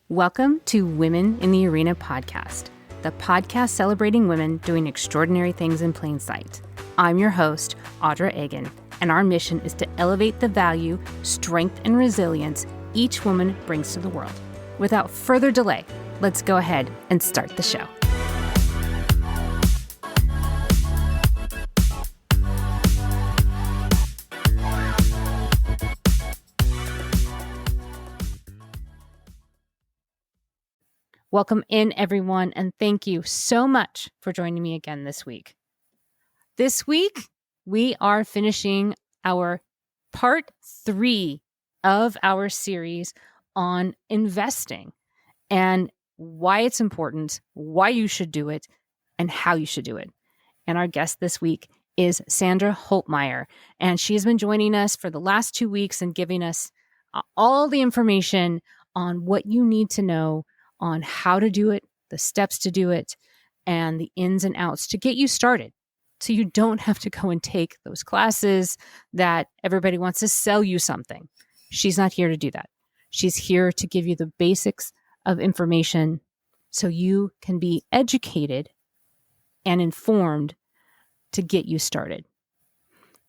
Welcome to Women in the Arena podcast, the podcast celebrating women doing extraordinary things in plain sight. I'm your host, Audra Egan, and our mission is to elevate the value, strength, and resilience each woman brings to the world. Without further delay, let's go ahead and start the show. Welcome in, everyone, and thank you so much for joining me again this week. This week, we are finishing our part 3 of our series on investing and why it's important, why you should do it, and how you should do it. And our guest this week is Sandra Holtmeyer, and she has been joining us for the last 2 weeks and giving us all the information on what you need to know on how to do it, the steps to do it, and the ins and outs to get you started. So you don't have to go and take those classes that everybody wants to sell you something. She's not here to do that. She's here to give you the basics of information so you can be educated and informed to get you started.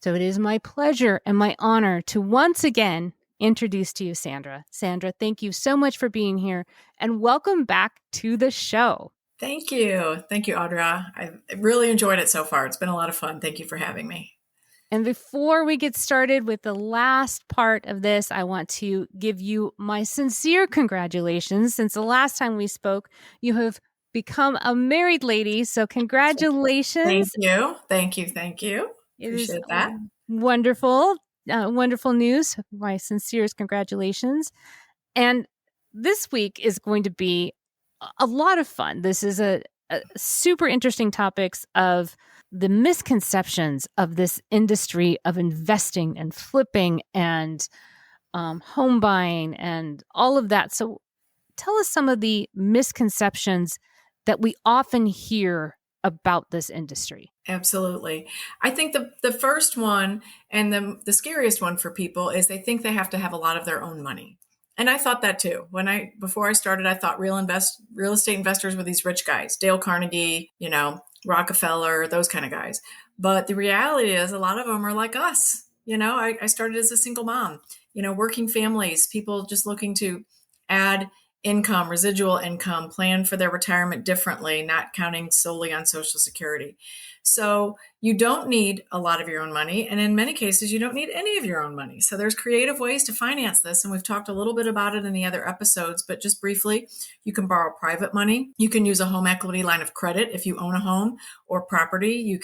So it is my pleasure and my honor to once again introduce to you Sandra. Sandra, thank you so much for being here and welcome back to the show. Thank you. Thank you, Audra. I've really enjoyed it so far. It's been a lot of fun. Thank you for having me. And before we get started with the last part of this, I want to give you my sincere congratulations. Since the last time we spoke, you have become a married lady. So congratulations. Thank you. Thank you. Thank you. Appreciate that. Wonderful. Wonderful news. My sincerest congratulations. And this week is going to be a lot of fun. This is a super interesting topics of the misconceptions of this industry of investing and flipping and home buying and all of that. So tell us some of the misconceptions that we often hear about this industry. Absolutely. I think the first one and the scariest one for people is they think they have to have a lot of their own money. And I thought that too. Before I started, I thought real estate investors were these rich guys, Dale Carnegie, Rockefeller, those kind of guys. But the reality is a lot of them are like us. I started as a single mom, working families, people just looking to add income, residual income, plan for their retirement differently, not counting solely on Social Security. So you don't need a lot of your own money. And in many cases, you don't need any of your own money. So there's creative ways to finance this. And we've talked a little bit about it in the other episodes, but just briefly, you can borrow private money. You can use a home equity line of credit if you own a home or property.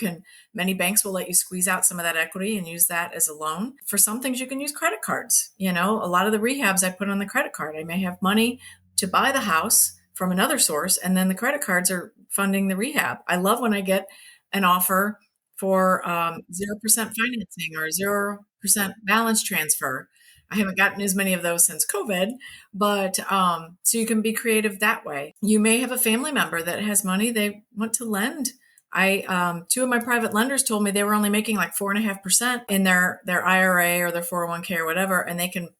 Many banks will let you squeeze out some of that equity and use that as a loan. For some things, you can use credit cards. A lot of the rehabs I put on the credit card, I may have money to buy the house from another source, and then the credit cards are funding the rehab. I love when I get an offer for 0% financing or 0% balance transfer. I haven't gotten as many of those since COVID, but so you can be creative that way. You may have a family member that has money they want to lend. Two of my private lenders told me they were only making like 4.5% in their IRA or their 401k or whatever, and they can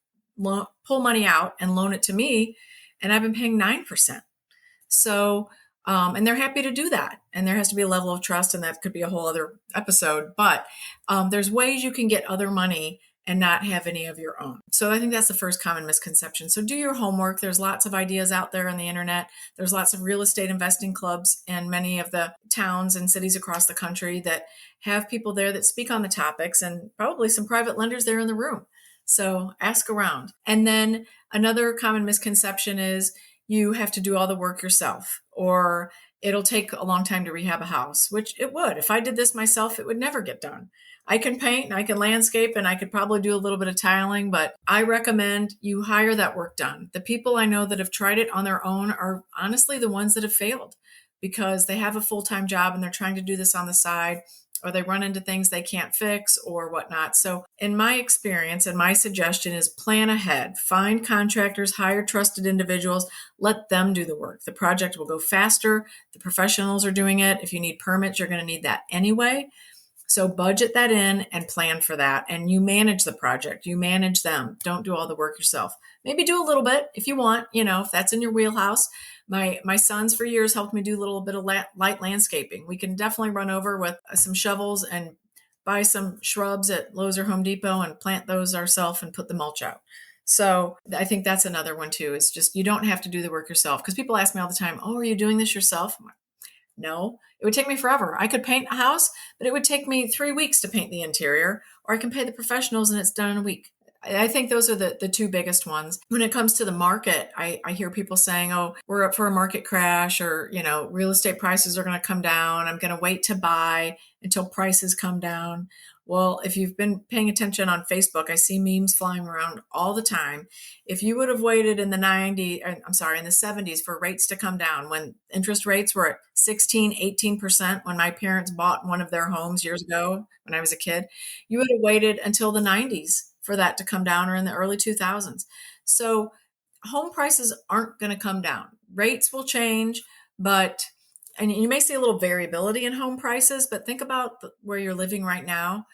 pull money out and loan it to me. And I've been paying 9%. So, and they're happy to do that. And there has to be a level of trust, and that could be a whole other episode. But there's ways you can get other money and not have any of your own. So I think that's the first common misconception. So do your homework. There's lots of ideas out there on the internet. There's lots of real estate investing clubs in many of the towns and cities across the country that have people there that speak on the topics, and probably some private lenders there in the room. So ask around. And then another common misconception is you have to do all the work yourself, or it'll take a long time to rehab a house, which it would. If I did this myself, it would never get done. I can paint and I can landscape and I could probably do a little bit of tiling, but I recommend you hire that work done. The people I know that have tried it on their own are honestly the ones that have failed because they have a full-time job and they're trying to do this on the side, or they run into things they can't fix or whatnot. So in my experience, and my suggestion is plan ahead, find contractors, hire trusted individuals, let them do the work. The project will go faster. The professionals are doing it. If you need permits, you're going to need that anyway. So budget that in and plan for that. And you manage the project, you manage them. Don't do all the work yourself. Maybe do a little bit if you want, if that's in your wheelhouse. My sons for years helped me do a little bit of light landscaping. We can definitely run over with some shovels and buy some shrubs at Lowe's or Home Depot and plant those ourselves and put the mulch out. So I think that's another one too, is just you don't have to do the work yourself. Because people ask me all the time, oh, are you doing this yourself? I'm like, no, it would take me forever. I could paint a house, but it would take me 3 weeks to paint the interior, or I can pay the professionals and it's done in a week. I think those are the two biggest ones. When it comes to the market, I hear people saying, oh, we're up for a market crash, or, real estate prices are going to come down. I'm going to wait to buy until prices come down. Well, if you've been paying attention on Facebook, I see memes flying around all the time. If you would have waited in the 70s for rates to come down, when interest rates were at 16, 18%, when my parents bought one of their homes years ago when I was a kid, you would have waited until the 90s for that to come down, or in the early 2000s. So home prices aren't going to come down. Rates will change, and you may see a little variability in home prices, but think about where you're living right now.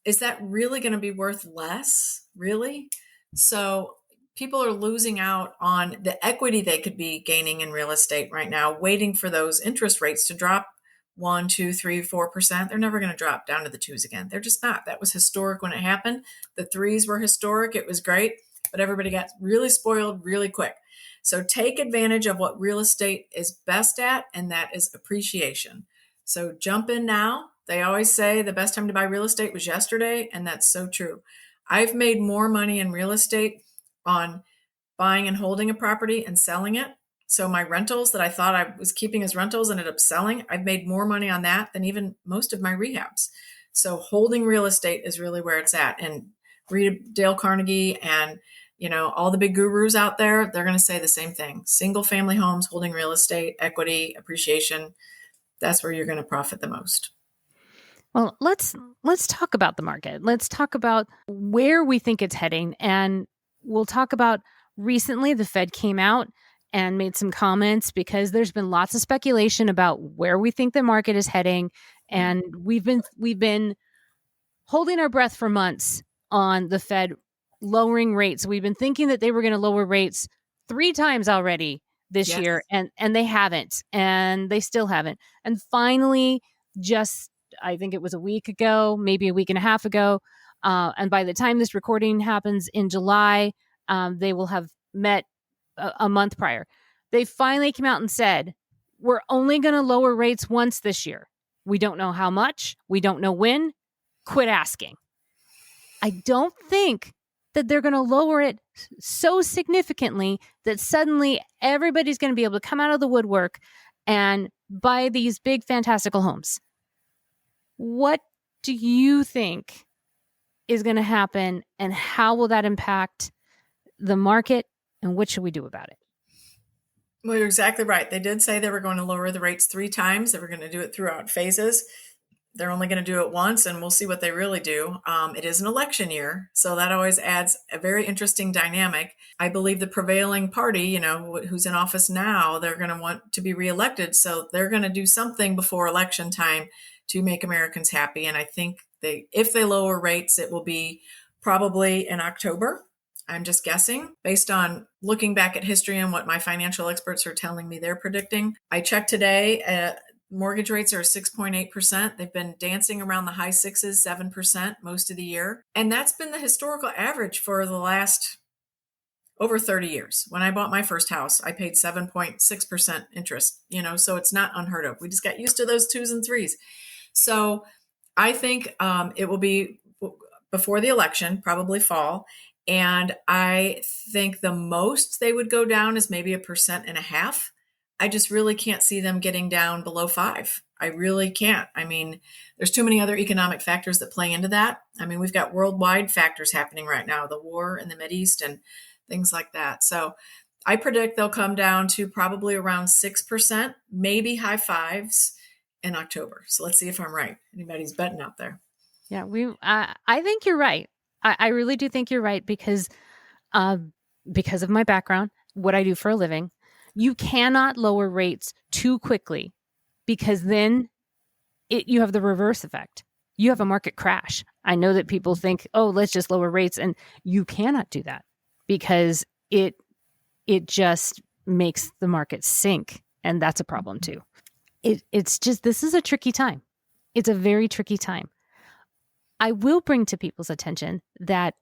Is that really going to be worth less? Really? So people are losing out on the equity they could be gaining in real estate right now, waiting for those interest rates to drop 1, 2, 3, 4%. They're never going to drop down to the 2s again. They're just not. That was historic when it happened. The 3s were historic. It was great, but everybody got really spoiled really quick. So take advantage of what real estate is best at, and that is appreciation. So jump in now. They always say the best time to buy real estate was yesterday, and that's so true. I've made more money in real estate on buying and holding a property and selling it. So my rentals that I thought I was keeping as rentals ended up selling. I've made more money on that than even most of my rehabs. So holding real estate is really where it's at. And read Dale Carnegie and all the big gurus out there, they're going to say the same thing. Single family homes, holding real estate, equity, appreciation. That's where you're going to profit the most. Well, let's talk about the market. Let's talk about where we think it's heading. And we'll talk about recently the Fed came out and made some comments, because there's been lots of speculation about where we think the market is heading. And we've been holding our breath for months on the Fed lowering rates. We've been thinking that they were going to lower rates 3 times already this year, and they haven't, and they still haven't. And finally, just I think it was a week ago, maybe a week and a half ago, and by the time this recording happens in July, they will have met a month prior. They finally came out and said, we're only going to lower rates once this year. We don't know how much. We don't know when. Quit asking. I don't think that they're going to lower it so significantly that suddenly everybody's going to be able to come out of the woodwork and buy these big, fantastical homes. What do you think is going to happen, and how will that impact the market, and what should we do about it? Well, you're exactly right. They did say they were going to lower the rates 3 times. They were going to do it throughout phases. They're only going to do it once, and we'll see what they really do. It is an election year, so that always adds a very interesting dynamic. I believe the prevailing party, who's in office now, they're going to want to be reelected. So they're going to do something before election time to make Americans happy. And I think if they lower rates, it will be probably in October. I'm just guessing based on looking back at history and what my financial experts are telling me they're predicting. I checked today, mortgage rates are 6.8%. They've been dancing around the high 6s, 7% most of the year. And that's been the historical average for the last over 30 years. When I bought my first house, I paid 7.6% interest, so it's not unheard of. We just got used to those 2s and 3s. So I think it will be before the election, probably fall. And I think the most they would go down is maybe 1.5%. I just really can't see them getting down below 5. I really can't. I mean, there's too many other economic factors that play into that. I mean, we've got worldwide factors happening right now, the war in the Mideast and things like that. So I predict they'll come down to probably around 6%, maybe high 5s in October. So let's see if I'm right. Anybody's betting out there. Yeah, I think you're right. I really do think you're right, because of my background, what I do for a living. You cannot lower rates too quickly, because then you have the reverse effect. you have a market crash. I know that people think, oh, let's just lower rates. And you cannot do that because it just makes the market sink. And that's a problem too. It's just, this is a tricky time. It's a very tricky time. I will bring to people's attention that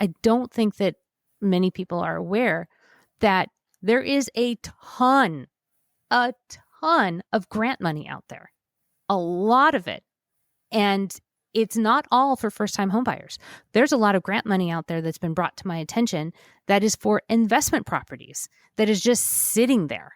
I don't think that many people are aware that there is a ton of grant money out there, a lot of it. And it's not all for first-time homebuyers. There's a lot of grant money out there that's been brought to my attention that is for investment properties, that is just sitting there.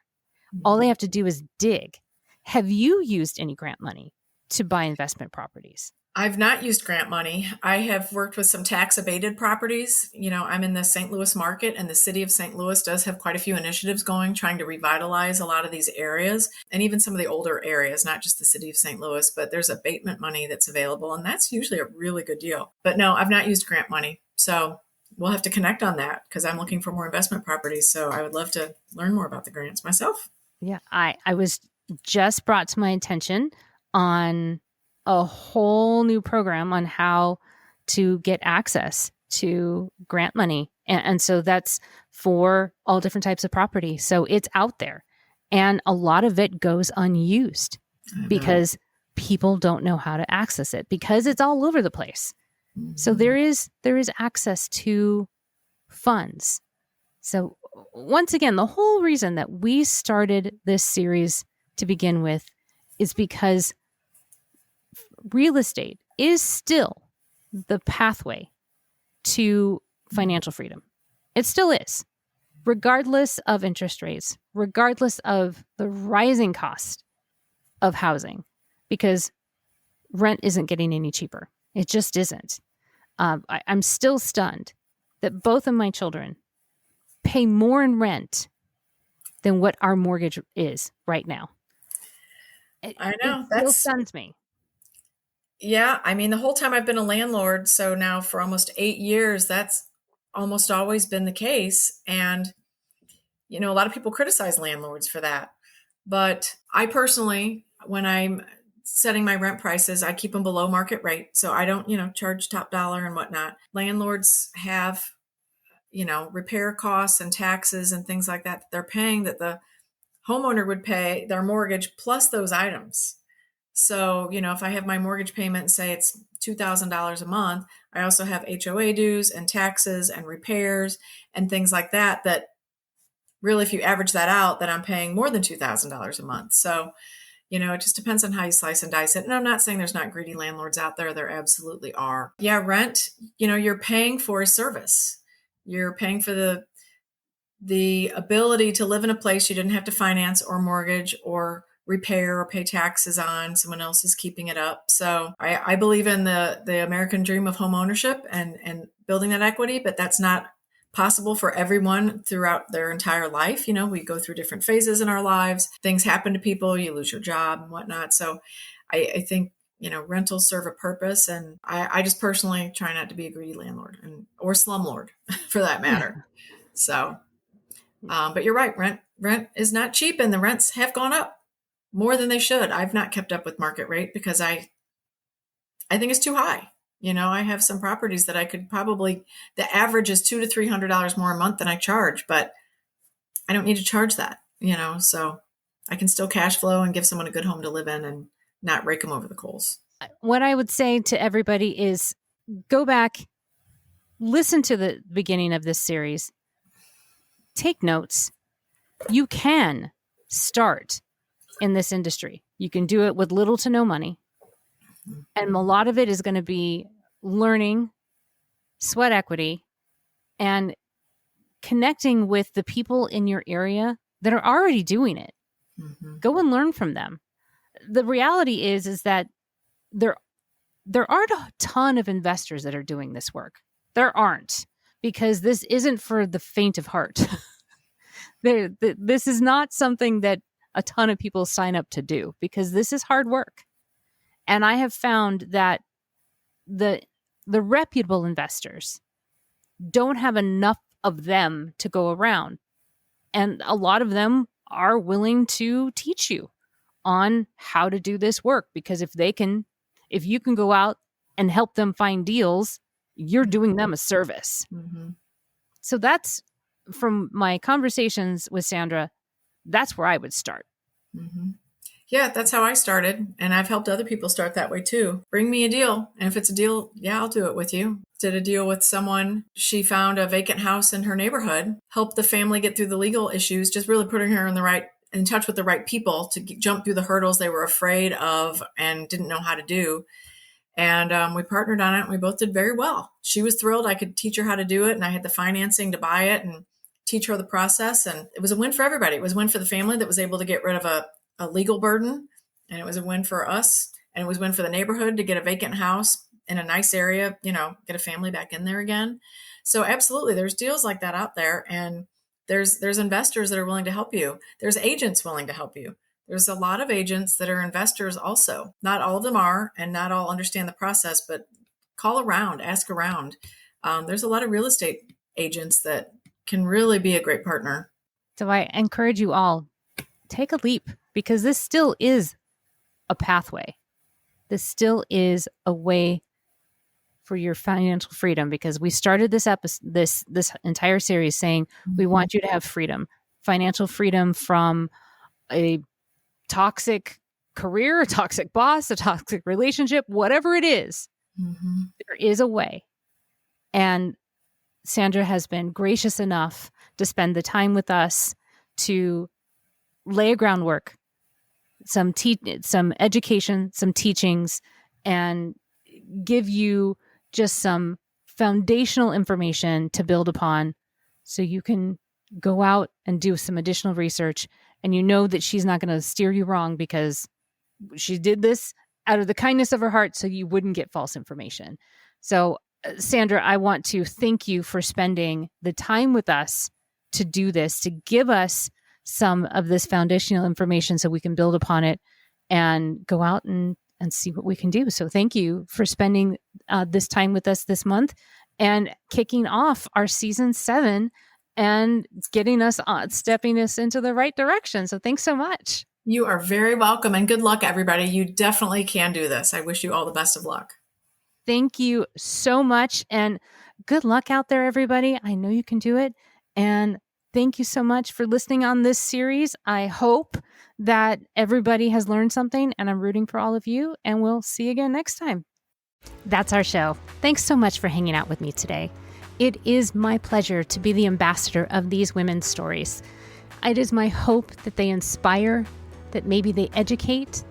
All they have to do is dig. Have you used any grant money to buy investment properties? I've not used grant money. I have worked with some tax abated properties. I'm in the St. Louis market, and the city of St. Louis does have quite a few initiatives going, trying to revitalize a lot of these areas and even some of the older areas, not just the city of St. Louis, but there's abatement money that's available. And that's usually a really good deal. But no, I've not used grant money. So we'll have to connect on that because I'm looking for more investment properties. So I would love to learn more about the grants myself. Yeah, I was just brought to my attention on a whole new program on how to get access to grant money. And so that's for all different types of property. So it's out there. And a lot of it goes unused because people don't know how to access it because it's all over the place. Mm-hmm. So there is access to funds. So once again, the whole reason that we started this series to begin with is because real estate is still the pathway to financial freedom. It still is, regardless of interest rates, regardless of the rising cost of housing, because rent isn't getting any cheaper. It just isn't. I'm still stunned that both of my children pay more in rent than what our mortgage is right now. I know. It still stuns me. Yeah. I mean, the whole time I've been a landlord, so now for almost 8 years, that's almost always been the case. And, a lot of people criticize landlords for that. But I personally, when I'm setting my rent prices, I keep them below market rate. So I don't, charge top dollar and whatnot. Landlords have, repair costs and taxes and things like that they're paying that the homeowner would pay their mortgage plus those items. So, if I have my mortgage payment and say it's $2,000 a month, I also have HOA dues and taxes and repairs and things like that, that really, if you average that out, then I'm paying more than $2,000 a month. So, it just depends on how you slice and dice it. And I'm not saying there's not greedy landlords out there. There absolutely are. Yeah, rent, you're paying for a service. You're paying for the ability to live in a place you didn't have to finance or mortgage or repair or pay taxes on. Someone else is keeping it up. So I believe in the American dream of home ownership and building that equity, but that's not possible for everyone throughout their entire life. We go through different phases in our lives. Things happen to people. You lose your job and whatnot. So I think, rentals serve a purpose. And I just personally try not to be a greedy landlord or slumlord for that matter. So, but you're right. Rent is not cheap and the rents have gone up more than they should. I've not kept up with market rate because I think it's too high. I have some properties that I could probably, the average is $200 to $300 more a month than I charge, but I don't need to charge that, so I can still cash flow and give someone a good home to live in and not rake them over the coals. What I would say to everybody is go back, listen to the beginning of this series, take notes. You can start in this industry. You can do it with little to no money. And a lot of it is going to be learning, sweat equity, and connecting with the people in your area that are already doing it. Mm-hmm. Go and learn from them. The reality is that there aren't a ton of investors that are doing this work. There aren't, because this isn't for the faint of heart. This is not something that a ton of people sign up to do, because this is hard work. And I have found that the reputable investors don't have enough of them to go around. And a lot of them are willing to teach you on how to do this work, because if they can If you can go out and help them find deals, you're doing them a service. Mm-hmm. So that's, from my conversations with Sandra, that's where I would start. Mm-hmm. Yeah, that's how I started. And I've helped other people start that way too. Bring me a deal. And if it's a deal, yeah, I'll do it with you. Did a deal with someone. She found a vacant house in her neighborhood, helped the family get through the legal issues, just really putting her in touch with the right people to jump through the hurdles they were afraid of and didn't know how to do. And we partnered on it, and we both did very well. She was thrilled I could teach her how to do it, and I had the financing to buy it and teach her the process. And it was a win for everybody. It was a win for the family that was able to get rid of a legal burden, and it was a win for us, and it was a win for the neighborhood to get a vacant house in a nice area, get a family back in there again. So absolutely, there's deals like that out there, and there's investors that are willing to help you. There's agents willing to help you. There's a lot of agents that are investors also. Not all of them are, and not all understand the process, but call around, ask around. There's a lot of real estate agents that can really be a great partner. So I encourage you all, take a leap, because this still is a pathway. This still is a way for your financial freedom, because we started this entire series saying we want you to have freedom, financial freedom from a toxic career, a toxic boss, a toxic relationship, whatever it is. Mm-hmm. There is a way. And Sandra has been gracious enough to spend the time with us to lay a groundwork, some education, some teachings, and give you just some foundational information to build upon, so you can go out and do some additional research. And you know that she's not going to steer you wrong, because she did this out of the kindness of her heart, so you wouldn't get false information. So, Sandra, I want to thank you for spending the time with us to do this, to give us some of this foundational information so we can build upon it and go out and see what we can do. So thank you for spending this time with us this month and kicking off our season 7 and getting us stepping us into the right direction. So thanks so much. You are very welcome, and good luck, everybody. You definitely can do this. I wish you all the best of luck. Thank you so much, and good luck out there, everybody. I know you can do it. And thank you so much for listening on this series. I hope that everybody has learned something, and I'm rooting for all of you, and we'll see you again next time. That's our show. Thanks so much for hanging out with me today. It is my pleasure to be the ambassador of these women's stories. It is my hope that they inspire, that maybe they educate,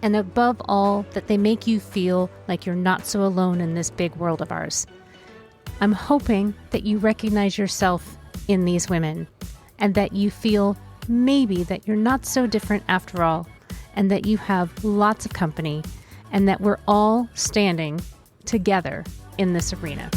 and above all, that they make you feel like you're not so alone in this big world of ours. I'm hoping that you recognize yourself in these women, and that you feel maybe that you're not so different after all, and that you have lots of company, and that we're all standing together in this arena.